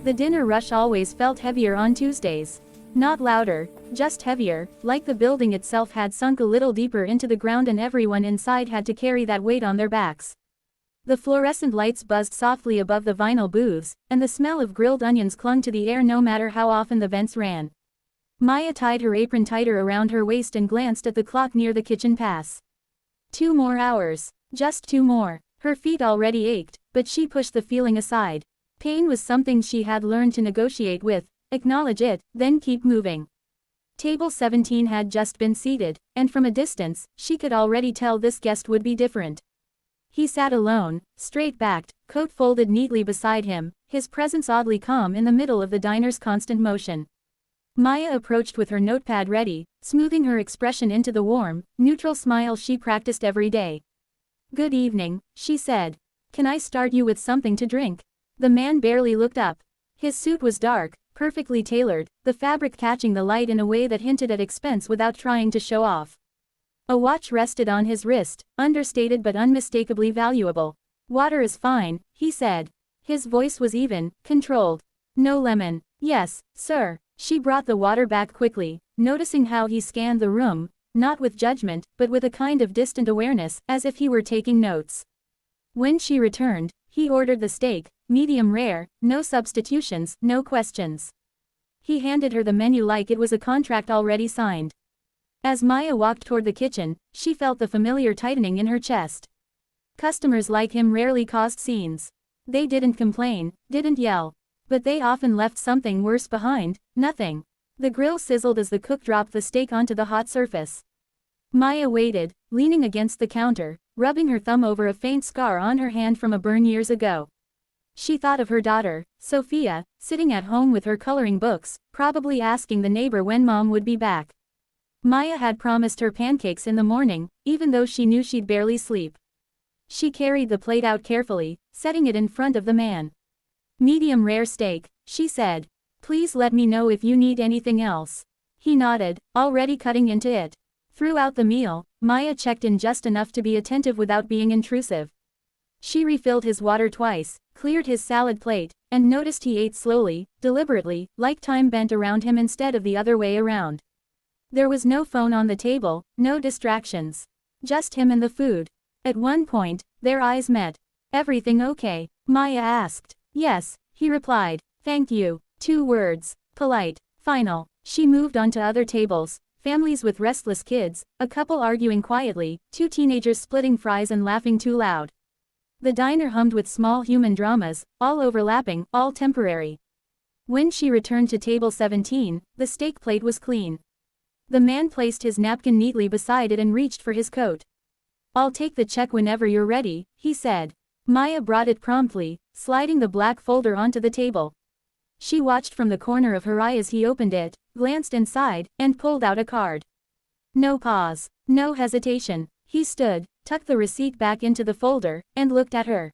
The dinner rush always felt heavier on Tuesdays. Not louder, just heavier, like the building itself had sunk a little deeper into the ground and everyone inside had to carry that weight on their backs. The fluorescent lights buzzed softly above the vinyl booths, and the smell of grilled onions clung to the air no matter how often the vents ran. Maya tied her apron tighter around her waist and glanced at the clock near the kitchen pass. 2 more hours. Just 2 more. Her feet already ached, but she pushed the feeling aside. Pain was something she had learned to negotiate with, acknowledge it, then keep moving. Table 17 had just been seated, and from a distance, she could already tell this guest would be different. He sat alone, straight-backed, coat folded neatly beside him, his presence oddly calm in the middle of the diner's constant motion. Maya approached with her notepad ready, smoothing her expression into the warm, neutral smile she practiced every day. "Good evening," she said. "Can I start you with something to drink?" The man barely looked up. His suit was dark, perfectly tailored, the fabric catching the light in a way that hinted at expense without trying to show off. A watch rested on his wrist, understated but unmistakably valuable. "Water is fine," he said. His voice was even, controlled. "No lemon." "Yes, sir." She brought the water back quickly, noticing how he scanned the room, not with judgment, but with a kind of distant awareness, as if he were taking notes. When she returned, he ordered the steak, medium rare, no substitutions, no questions. He handed her the menu like it was a contract already signed. As Maya walked toward the kitchen, she felt the familiar tightening in her chest. Customers like him rarely caused scenes. They didn't complain, didn't yell. But they often left something worse behind, nothing. The grill sizzled as the cook dropped the steak onto the hot surface. Maya waited, leaning against the counter, rubbing her thumb over a faint scar on her hand from a burn years ago. She thought of her daughter, Sophia, sitting at home with her coloring books, probably asking the neighbor when mom would be back. Maya had promised her pancakes in the morning, even though she knew she'd barely sleep. She carried the plate out carefully, setting it in front of the man. "Medium rare steak," she said. "Please let me know if you need anything else." He nodded, already cutting into it. Throughout the meal, Maya checked in just enough to be attentive without being intrusive. She refilled his water twice, cleared his salad plate, and noticed he ate slowly, deliberately, like time bent around him instead of the other way around. There was no phone on the table, no distractions. Just him and the food. At one point, their eyes met. "Everything okay?" Maya asked. "Yes," he replied. "Thank you." 2 words. Polite. Final. She moved on to other tables, families with restless kids, a couple arguing quietly, 2 teenagers splitting fries and laughing too loud. The diner hummed with small human dramas, all overlapping, all temporary. When she returned to table 17, the steak plate was clean. The man placed his napkin neatly beside it and reached for his coat. "I'll take the check whenever you're ready," he said. Maya brought it promptly, sliding the black folder onto the table. She watched from the corner of her eye as he opened it, glanced inside, and pulled out a card. No pause, no hesitation. He stood, tucked the receipt back into the folder, and looked at her.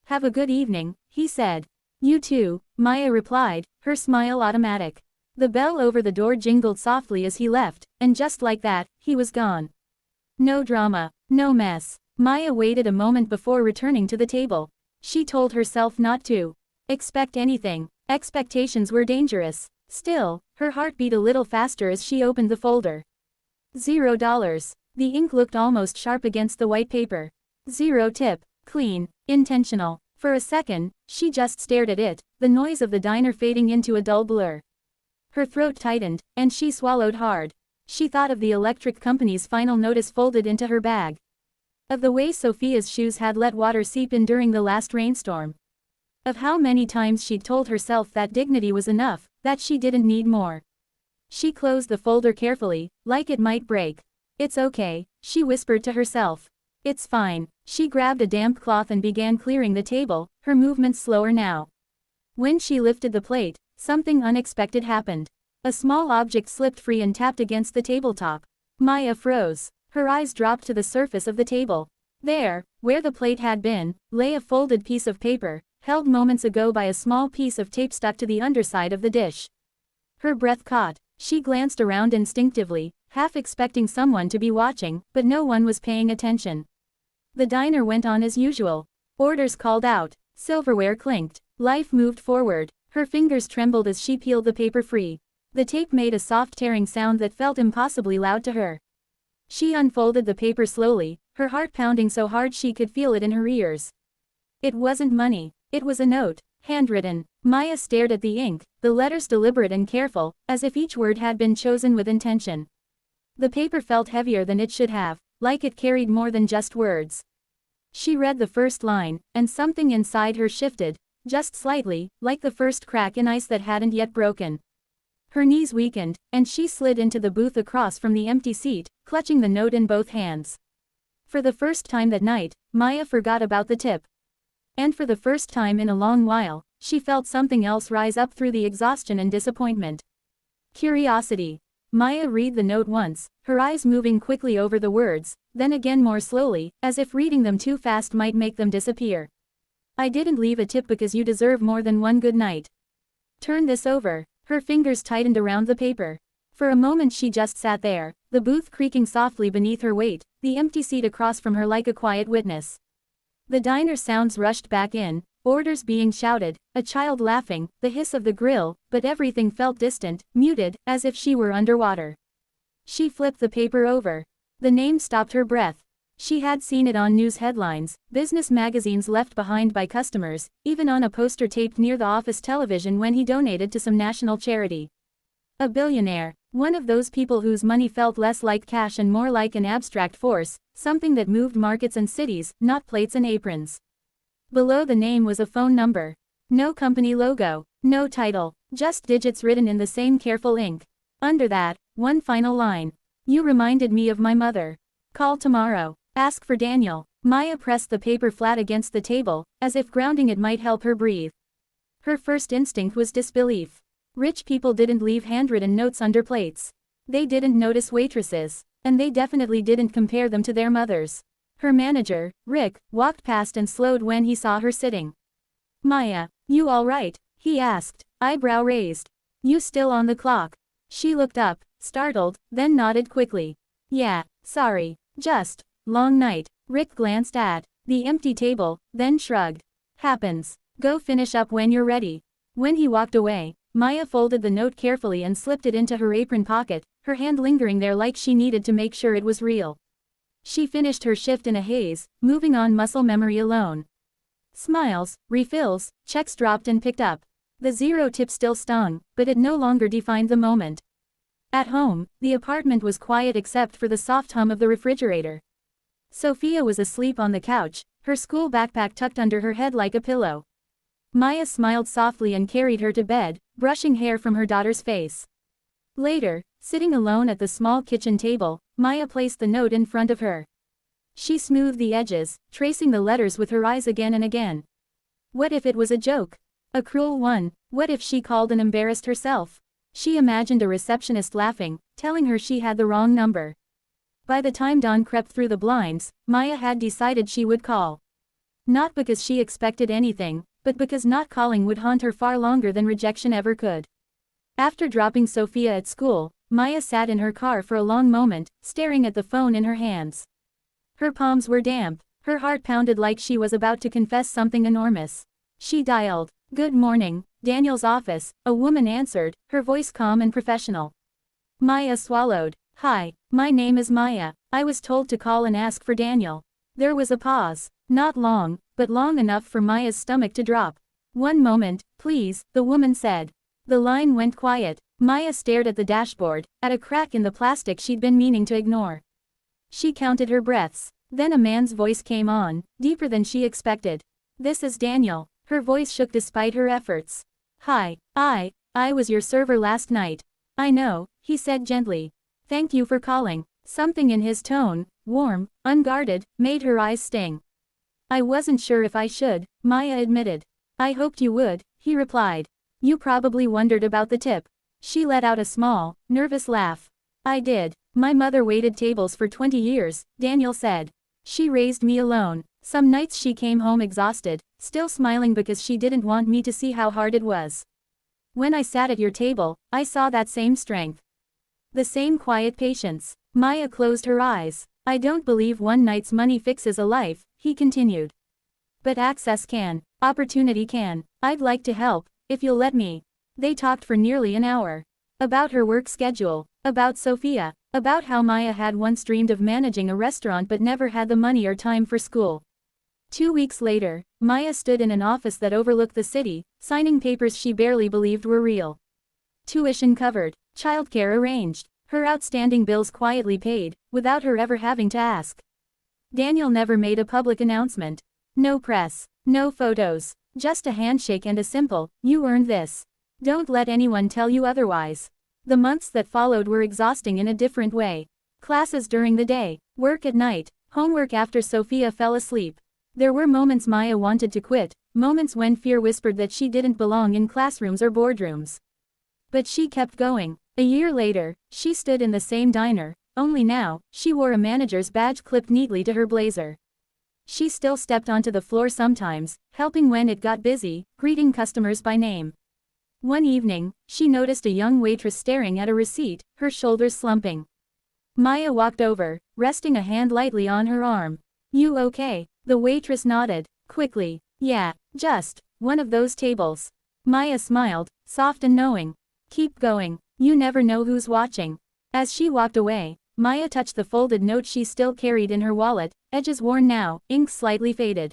"Have a good evening," he said. "You too," Maya replied, her smile automatic. The bell over the door jingled softly as he left, and just like that, he was gone. No drama, no mess. Maya waited a moment before returning to the table. She told herself not to expect anything. Expectations were dangerous. Still, her heart beat a little faster as she opened the folder. $0. The ink looked almost sharp against the white paper. 0 tip. Clean. Intentional. For a second, she just stared at it, the noise of the diner fading into a dull blur. Her throat tightened, and she swallowed hard. She thought of the electric company's final notice folded into her bag. Of the way Sophia's shoes had let water seep in during the last rainstorm. Of how many times she'd told herself that dignity was enough, that she didn't need more. She closed the folder carefully, like it might break. "It's okay," she whispered to herself. "It's fine." She grabbed a damp cloth and began clearing the table, her movements slower now. When she lifted the plate, something unexpected happened. A small object slipped free and tapped against the tabletop. Maya froze. Her eyes dropped to the surface of the table. There, where the plate had been, lay a folded piece of paper, held moments ago by a small piece of tape stuck to the underside of the dish. Her breath caught. She glanced around instinctively, half expecting someone to be watching, but no one was paying attention. The diner went on as usual. Orders called out. Silverware clinked. Life moved forward. Her fingers trembled as she peeled the paper free. The tape made a soft tearing sound that felt impossibly loud to her. She unfolded the paper slowly, her heart pounding so hard she could feel it in her ears. It wasn't money. It was a note, handwritten. Maya stared at the ink, the letters deliberate and careful, as if each word had been chosen with intention. The paper felt heavier than it should have, like it carried more than just words. She read the first line, and something inside her shifted, just slightly, like the first crack in ice that hadn't yet broken. Her knees weakened, and she slid into the booth across from the empty seat, clutching the note in both hands. For the first time that night, Maya forgot about the tip. And for the first time in a long while, she felt something else rise up through the exhaustion and disappointment. Curiosity. Maya read the note once, her eyes moving quickly over the words, then again more slowly, as if reading them too fast might make them disappear. I didn't leave a tip because you deserve more than one good night. Turn this over. Her fingers tightened around the paper. For a moment she just sat there, the booth creaking softly beneath her weight, the empty seat across from her like a quiet witness. The diner sounds rushed back in, orders being shouted, a child laughing, the hiss of the grill, but everything felt distant, muted, as if she were underwater. She flipped the paper over. The name stopped her breath. She had seen it on news headlines, business magazines left behind by customers, even on a poster taped near the office television when he donated to some national charity. A billionaire, one of those people whose money felt less like cash and more like an abstract force, something that moved markets and cities, not plates and aprons. Below the name was a phone number. No company logo, no title, just digits written in the same careful ink. Under that, one final line. You reminded me of my mother. Call tomorrow. Ask for Daniel. Maya pressed the paper flat against the table, as if grounding it might help her breathe. Her first instinct was disbelief. Rich people didn't leave handwritten notes under plates. They didn't notice waitresses, and they definitely didn't compare them to their mothers. Her manager, Rick, walked past and slowed when he saw her sitting. Maya, you all right? He asked, eyebrow raised. You still on the clock? She looked up, startled, then nodded quickly. Yeah, sorry, just, long night. Rick glanced at the empty table, then shrugged. Happens. Go finish up when you're ready. When he walked away, Maya folded the note carefully and slipped it into her apron pocket, her hand lingering there like she needed to make sure it was real. She finished her shift in a haze, moving on muscle memory alone. Smiles, refills, checks dropped and picked up. The zero tip still stung, but it no longer defined the moment. At home, the apartment was quiet except for the soft hum of the refrigerator. Sophia was asleep on the couch, her school backpack tucked under her head like a pillow. Maya smiled softly and carried her to bed, brushing hair from her daughter's face. Later, sitting alone at the small kitchen table, Maya placed the note in front of her. She smoothed the edges, tracing the letters with her eyes again and again. What if it was a joke? A cruel one? What if she called and embarrassed herself? She imagined a receptionist laughing, telling her she had the wrong number. By the time dawn crept through the blinds, Maya had decided she would call. Not because she expected anything, but because not calling would haunt her far longer than rejection ever could. After dropping Sophia at school, Maya sat in her car for a long moment, staring at the phone in her hands. Her palms were damp, her heart pounded like she was about to confess something enormous. She dialed. Good morning, Daniel's office, a woman answered, her voice calm and professional. Maya swallowed. Hi, my name is Maya. I was told to call and ask for Daniel. There was a pause. Not long, but long enough for Maya's stomach to drop. One moment, please, the woman said. The line went quiet. Maya stared at the dashboard, at a crack in the plastic she'd been meaning to ignore. She counted her breaths. Then a man's voice came on, deeper than she expected. This is Daniel. Her voice shook despite her efforts. Hi, I was your server last night. I know, he said gently. Thank you for calling. Something in his tone, warm, unguarded, made her eyes sting. I wasn't sure if I should, Maya admitted. I hoped you would, he replied. You probably wondered about the tip. She let out a small, nervous laugh. I did. My mother waited tables for 20 years, Daniel said. She raised me alone. Some nights she came home exhausted, still smiling because she didn't want me to see how hard it was. When I sat at your table, I saw that same strength. The same quiet patience. Maya closed her eyes. I don't believe one night's money fixes a life, he continued. But access can. Opportunity can. I'd like to help, if you'll let me. They talked for nearly an hour. About her work schedule, about Sophia, about how Maya had once dreamed of managing a restaurant but never had the money or time for school. 2 weeks later, Maya stood in an office that overlooked the city, signing papers she barely believed were real. Tuition covered, childcare arranged, her outstanding bills quietly paid, without her ever having to ask. Daniel never made a public announcement. No press, no photos, just a handshake and a simple, "You earned this. Don't let anyone tell you otherwise." The months that followed were exhausting in a different way. Classes during the day, work at night, homework after Sophia fell asleep. There were moments Maya wanted to quit, moments when fear whispered that she didn't belong in classrooms or boardrooms. But she kept going. A year later, she stood in the same diner, only now, she wore a manager's badge clipped neatly to her blazer. She still stepped onto the floor sometimes, helping when it got busy, greeting customers by name. One evening, she noticed a young waitress staring at a receipt, her shoulders slumping. Maya walked over, resting a hand lightly on her arm. "You okay?" The waitress nodded, quickly. "Yeah, just one of those tables." Maya smiled, soft and knowing. "Keep going, you never know who's watching." As she walked away, Maya touched the folded note she still carried in her wallet, edges worn now, ink slightly faded.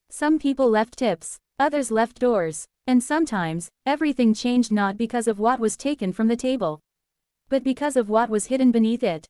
Some people left tips, others left doors, and sometimes, everything changed not because of what was taken from the table, but because of what was hidden beneath it.